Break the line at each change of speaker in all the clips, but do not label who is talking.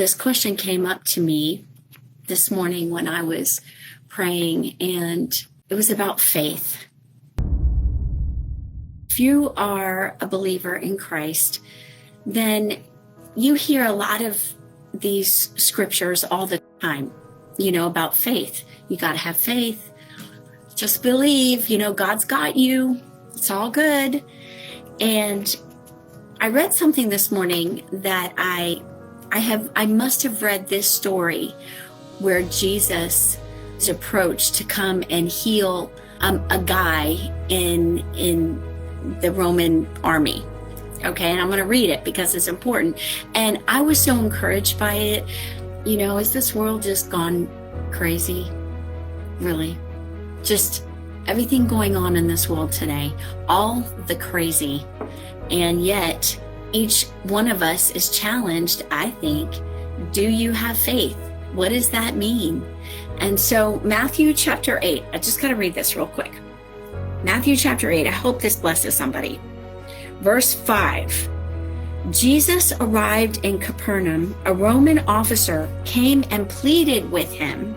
this question came up to me this morning when I was praying, and it was about faith. If you are a believer in Christ, then you hear a lot of these scriptures all the time, about faith. You got to have faith. Just believe, God's got you. It's all good. And I read something this morning that I must have read this story where Jesus is approached to come and heal a guy in the Roman army. Okay, and I'm going to read it because it's important. And I was so encouraged by it. Is this world just gone crazy? Really? Just everything going on in this world today, all the crazy. And yet, each one of us is challenged, I think. Do you have faith? What does that mean? And so Matthew chapter 8, I just got to read this real quick. Matthew chapter 8, I hope this blesses somebody. Verse 5, Jesus arrived in Capernaum. A Roman officer came and pleaded with him,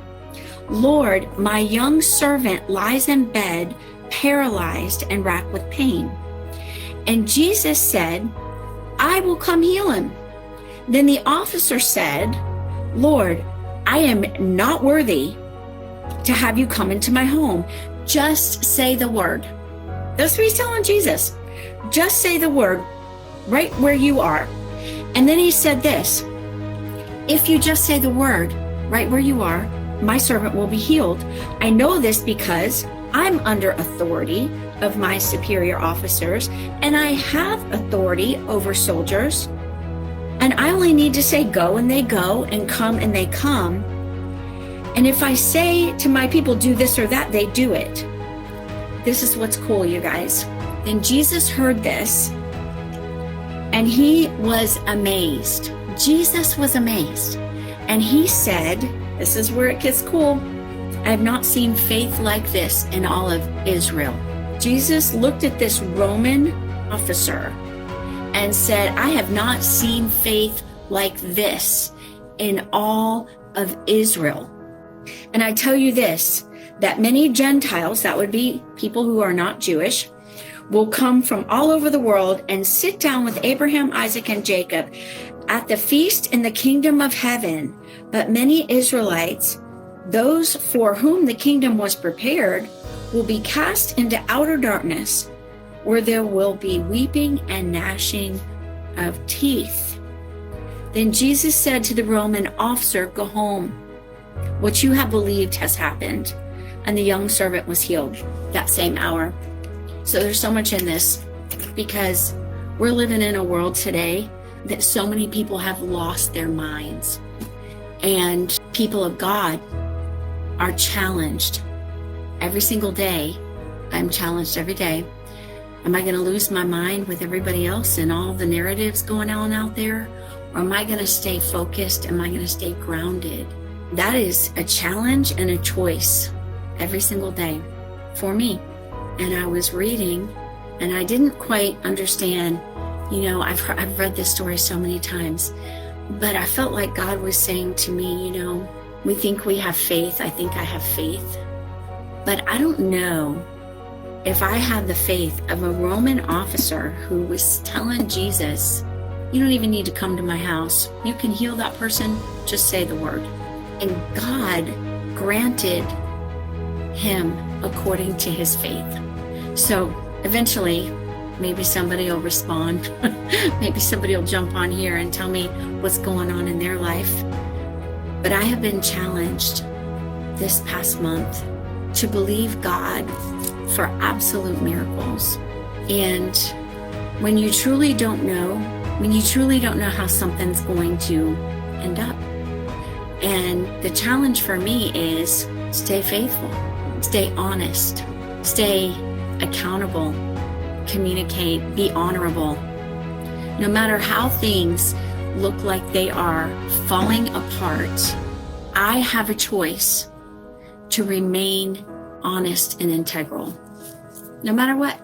"Lord, my young servant lies in bed, paralyzed and racked with pain." And Jesus said, "I will come heal him." Then the officer said, "Lord, I am not worthy to have you come into my home. Just say the word." That's what he's telling Jesus. Just say the word right where you are. And then he said this, "If you just say the word right where you are, my servant will be healed. I know this because I'm under authority of my superior officers, and I have authority over soldiers. And I only need to say go, and they go, and come, and they come. And if I say to my people, do this or that, they do it." This is what's cool, you guys. Then Jesus heard this, and he was amazed. Jesus was amazed. And he said, this is where it gets cool, "I have not seen faith like this in all of Israel." Jesus looked at this Roman officer and said, "I have not seen faith like this in all of Israel." And I tell you this, that many Gentiles, that would be people who are not Jewish, will come from all over the world and sit down with Abraham, Isaac, and Jacob at the feast in the kingdom of heaven. But many Israelites, those for whom the kingdom was prepared, will be cast into outer darkness, where there will be weeping and gnashing of teeth. Then Jesus said to the Roman officer, "Go home. What you have believed has happened." And the young servant was healed that same hour. So there's so much in this, because we're living in a world today that so many people have lost their minds. And people of God are challenged every single day. I'm challenged every day. Am I going to lose my mind with everybody else and all the narratives going on out there? Or am I going to stay focused? Am I going to stay grounded? That is a challenge and a choice every single day for me. And I was reading, and I didn't quite understand. I've read this story so many times, but I felt like God was saying to me, we think we have faith. I think I have faith, but I don't know if I have the faith of a Roman officer who was telling Jesus, "You don't even need to come to my house. You can heal that person. Just say the word." And God granted him according to his faith. So eventually, maybe somebody will respond. Maybe somebody will jump on here and tell me what's going on in their life. But I have been challenged this past month to believe God for absolute miracles. And when you truly don't know how something's going to end up. And the challenge for me is stay faithful, stay honest, stay accountable, communicate, be honorable. No matter how things look like they are falling apart, I have a choice to remain honest and integral. No matter what,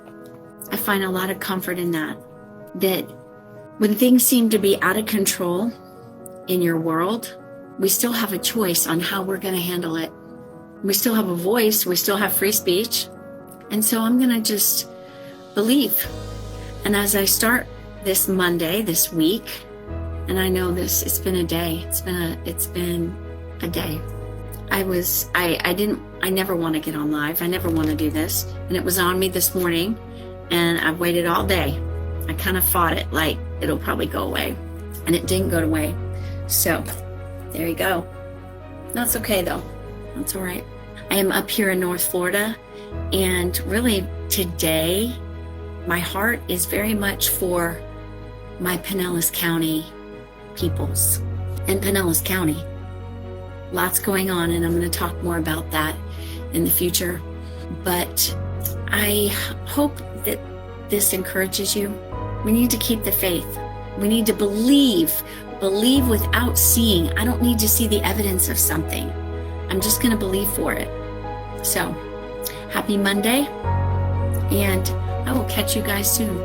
I find a lot of comfort in that when things seem to be out of control in your world, we still have a choice on how we're going to handle it. We still have a voice. We still have free speech. And so I'm going to just believe. And as I start this Monday, this week, and I know it's been a day. It's been a day. I never want to get on live. I never want to do this. And it was on me this morning, and I waited all day. I kind of fought it like it'll probably go away, and it didn't go away. So there you go. That's okay though. That's all right. I am up here in North Florida, and really today, my heart is very much for my Pinellas County peoples and Pinellas County. Lots going on, and I'm going to talk more about that in the future. But I hope that this encourages you. We need to keep the faith. We need to believe without seeing. I don't need to see the evidence of something. I'm just going to believe for it. So, happy Monday, and I will catch you guys soon.